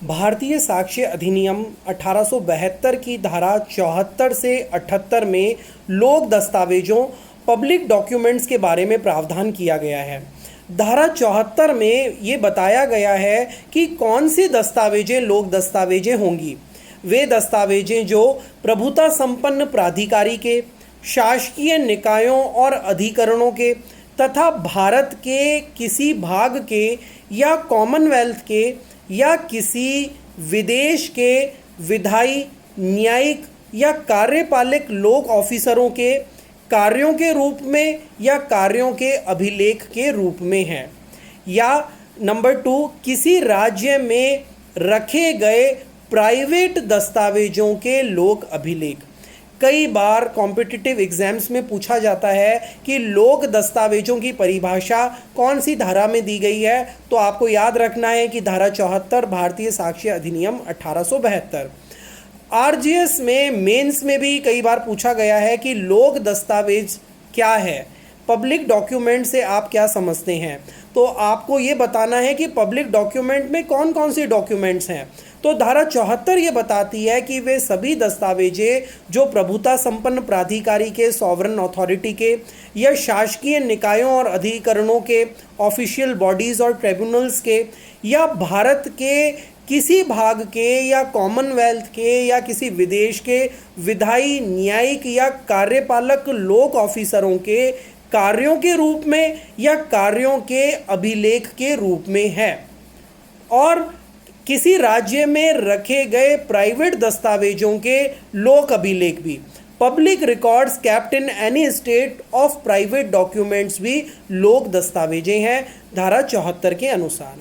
भारतीय साक्ष्य अधिनियम 1872 की धारा 74 से 78 में लोक दस्तावेजों पब्लिक डॉक्यूमेंट्स के बारे में प्रावधान किया गया है। धारा 74 में ये बताया गया है कि कौन सी दस्तावेजें लोक दस्तावेजें होंगी। वे दस्तावेजें जो प्रभुता संपन्न प्राधिकारी के, शासकीय निकायों और अधिकरणों के तथा भारत के किसी भाग के या कॉमनवेल्थ के या किसी विदेश के विधायी, न्यायिक या कार्यपालक लोक ऑफिसरों के कार्यों के रूप में या कार्यों के अभिलेख के रूप में है। या नंबर 2, किसी राज्य में रखे गए प्राइवेट दस्तावेजों के लोक अभिलेख। कई बार कॉम्पिटिटिव एग्जाम्स में पूछा जाता है कि लोक दस्तावेजों की परिभाषा कौन सी धारा में दी गई है, तो आपको याद रखना है कि धारा 74 भारतीय साक्ष्य अधिनियम 1872। आरजीएस में मेंस में भी कई बार पूछा गया है कि लोक दस्तावेज क्या है, पब्लिक डॉक्यूमेंट से आप क्या समझते हैं। तो आपको ये बताना है कि पब्लिक डॉक्यूमेंट में कौन कौन सी डॉक्यूमेंट्स हैं। तो धारा 74 ये बताती है कि वे सभी दस्तावेजें जो प्रभुता संपन्न प्राधिकारी के, सॉवरन अथॉरिटी के या शासकीय निकायों और अधिकरणों के, ऑफिशियल बॉडीज़ और ट्रिब्यूनल्स के या भारत के किसी भाग के या कॉमनवेल्थ के या किसी विदेश के विधायी, न्यायिक या कार्यपालक लोक ऑफिसरों के कार्यों के रूप में या कार्यों के अभिलेख के रूप में है। और किसी राज्य में रखे गए प्राइवेट दस्तावेजों के लोक अभिलेख भी, public records kept in any state of private documents भी लोक दस्तावेजें हैं धारा 74 के अनुसार।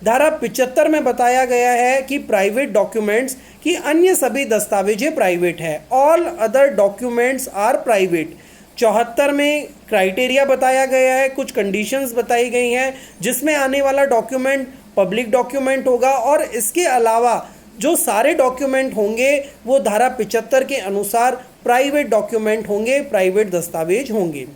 धारा 75 में बताया गया है कि प्राइवेट डॉक्यूमेंट्स की अन्य सभी दस्तावेजें प्राइवेट है। All other documents are private. 74 में क्राइटेरिया बताया गया है, कुछ कंडीशंस बताई गई हैं जिसमें आने वाला डॉक्यूमेंट पब्लिक डॉक्यूमेंट होगा और इसके अलावा जो सारे डॉक्यूमेंट होंगे वो धारा 75 के अनुसार प्राइवेट डॉक्यूमेंट होंगे, प्राइवेट दस्तावेज होंगे।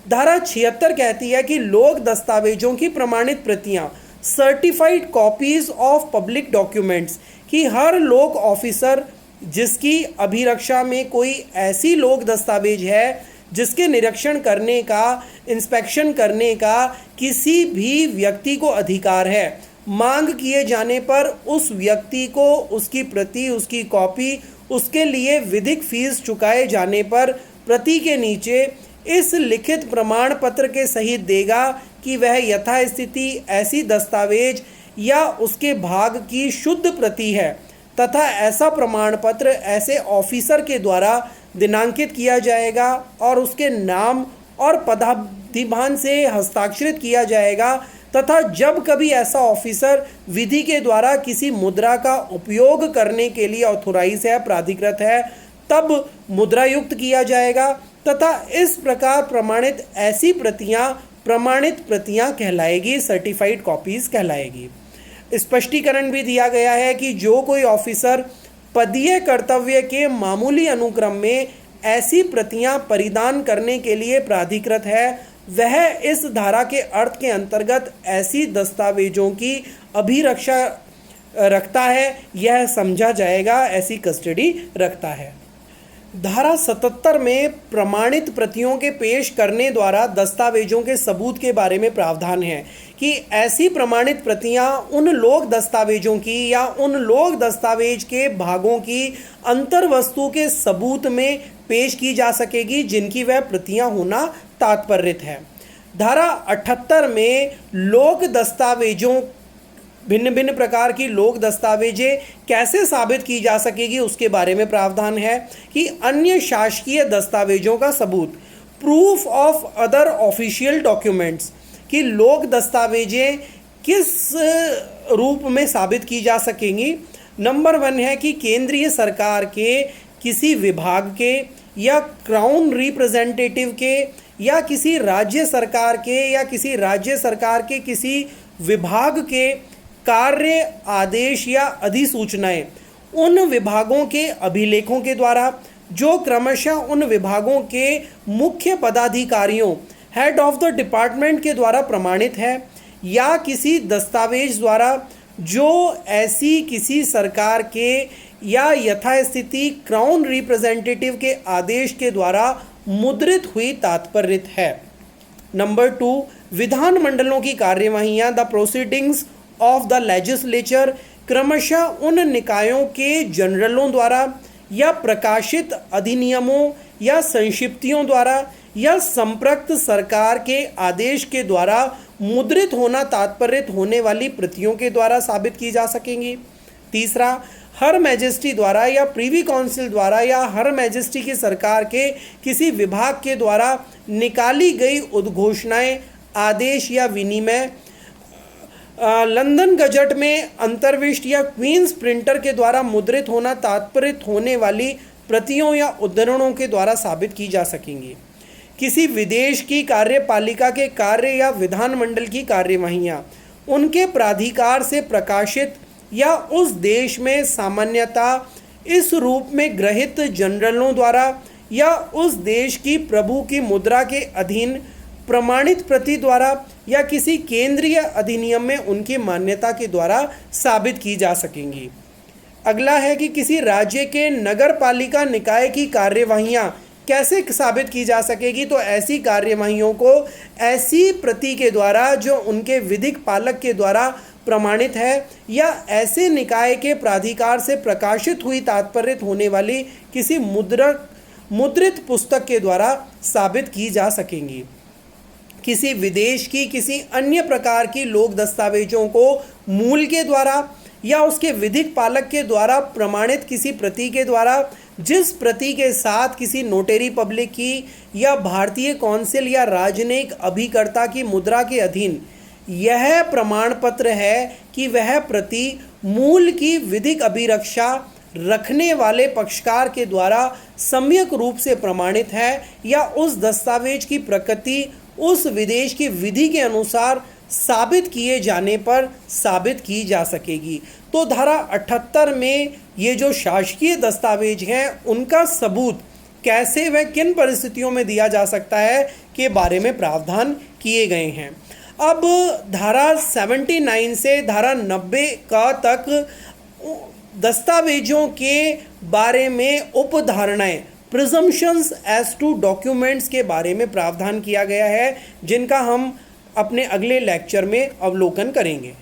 धारा 76 कहती है कि लोक दस्तावेजों की प्रमाणित प्रतियां, certified copies of public documents, कि हर लोक ऑफिसर जिसकी अभिरक्षा में कोई ऐसी लोक दस्तावेज है जिसके निरीक्षण करने का, इंस्पेक्शन करने का किसी भी व्यक्ति को अधिकार है, मांग किए जाने पर उस व्यक्ति को उसकी प्रति, उसकी कॉपी, उसके लिए विधिक फीस चुकाए जाने पर प्रति के नीचे इस लिखित प्रमाण पत्र के सहित देगा कि वह यथास्थिति ऐसी दस्तावेज या उसके भाग की शुद्ध प्रति है तथा ऐसा प्रमाण पत्र ऐसे ऑफिसर के द्वारा दिनांकित किया जाएगा और उसके नाम और पदाधिभान से हस्ताक्षरित किया जाएगा तथा जब कभी ऐसा ऑफिसर विधि के द्वारा किसी मुद्रा का उपयोग करने के लिए ऑथोराइज है, प्राधिकृत है, तब मुद्रायुक्त किया जाएगा तथा इस प्रकार प्रमाणित ऐसी प्रतियां प्रमाणित प्रतियां कहलाएगी, सर्टिफाइड कॉपीज कहलाएगी। स्पष्टीकरण भी दिया गया है कि जो कोई ऑफिसर पदीय कर्तव्य के मामूली अनुक्रम में ऐसी प्रतियां परिधान करने के लिए प्राधिकृत है, वह इस धारा के अर्थ के अंतर्गत ऐसी दस्तावेजों की अभिरक्षा रखता है, यह समझा जाएगा, ऐसी कस्टडी रखता है। धारा 77 में प्रमाणित प्रतियों के पेश करने द्वारा दस्तावेजों के सबूत के बारे में प्रावधान है कि ऐसी प्रमाणित प्रतियां उन लोक दस्तावेजों की या उन लोक दस्तावेज के भागों की अंतर्वस्तु के सबूत में पेश की जा सकेगी जिनकी वह प्रतियां होना तात्पर्यत है। धारा 78 में लोक दस्तावेजों, भिन्न भिन्न प्रकार की लोक दस्तावेजें कैसे साबित की जा सकेगी उसके बारे में प्रावधान है कि अन्य शासकीय दस्तावेजों का सबूत, proof of other official documents, कि लोक दस्तावेजें किस रूप में साबित की जा सकेंगी। नंबर 1 है कि केंद्रीय सरकार के किसी विभाग के या क्राउन रिप्रेजेंटेटिव के या किसी राज्य सरकार के या किसी राज्य सरकार के किसी विभाग के कार्य, आदेश या अधिसूचनाएं उन विभागों के अभिलेखों के द्वारा जो क्रमशः उन विभागों के मुख्य पदाधिकारियों, हेड ऑफ द डिपार्टमेंट के द्वारा प्रमाणित है, या किसी दस्तावेज द्वारा जो ऐसी किसी सरकार के या यथास्थिति क्राउन रिप्रेजेंटेटिव के आदेश के द्वारा मुद्रित हुई तात्पर्य है। नंबर 2, विधानमंडलों की कार्यवाहियां, the proceedings of the legislature, क्रमशः उन निकायों के जनरलों द्वारा या प्रकाशित अधिनियमों या संक्षिप्तियों द्वारा या संप्रक्त सरकार के आदेश के द्वारा मुद्रित होना तात्पर्य होने वाली प्रतियों के द्वारा साबित की जा सकेंगी। तीसरा, हर मैजेस्टी द्वारा या प्रीवी काउंसिल द्वारा या हर मैजेस्टी की सरकार के किसी विभाग के द्वारा निकाली गई उद्घोषणाएं, आदेश या विनिमय लंदन गजट में अंतर्विष्ट या क्वींस प्रिंटर के द्वारा मुद्रित होना तात्पर्य होने वाली प्रतियों या उद्धरणों के द्वारा साबित की जा सकेंगी। किसी विदेश की कार्यपालिका के कार्य या विधानमंडल की कार्यवाहियां उनके प्राधिकार से प्रकाशित या उस देश में सामान्यता इस रूप में ग्रहित जनरलों द्वारा या उस देश की प्रभु की मुद्रा के अधीन प्रमाणित प्रति द्वारा या किसी केंद्रीय अधिनियम में उनकी मान्यता के द्वारा साबित की जा सकेंगी। अगला है कि किसी राज्य के नगर पालिका निकाय की कार्यवाहियां कैसे साबित की जा सकेगी। तो ऐसी कार्यवाहियों को ऐसी प्रति के द्वारा जो उनके विधिक पालक के द्वारा प्रमाणित है या ऐसे निकाय के प्राधिकार से प्रकाशित हुई तात्पर्य होने वाली किसी मुद्रित पुस्तक के द्वारा साबित की जा सकेंगी। किसी विदेश की किसी अन्य प्रकार की लोक दस्तावेजों को मूल के द्वारा या उसके विधिक पालक के द्वारा प्रमाणित किसी प्रति के द्वारा जिस प्रति के साथ किसी नोटेरी पब्लिक की या भारतीय कौंसिल या राजनयिक अभिकर्ता की मुद्रा के अधीन यह प्रमाण पत्र है कि वह प्रति मूल की विधिक अभिरक्षा रखने वाले पक्षकार के द्वारा सम्यक रूप से प्रमाणित है या उस दस्तावेज की प्रकृति उस विदेश की विधि के अनुसार साबित किए जाने पर साबित की जा सकेगी। तो धारा 78 में ये जो शासकीय दस्तावेज हैं उनका सबूत कैसे व किन परिस्थितियों में दिया जा सकता है के बारे में प्रावधान किए गए हैं। अब धारा 79 से धारा 90 का तक दस्तावेजों के बारे में उपधारणाएं प्रिजम्पशंस एज टू डॉक्यूमेंट्स के बारे में प्रावधान किया गया है, जिनका हम अपने अगले लेक्चर में अवलोकन करेंगे।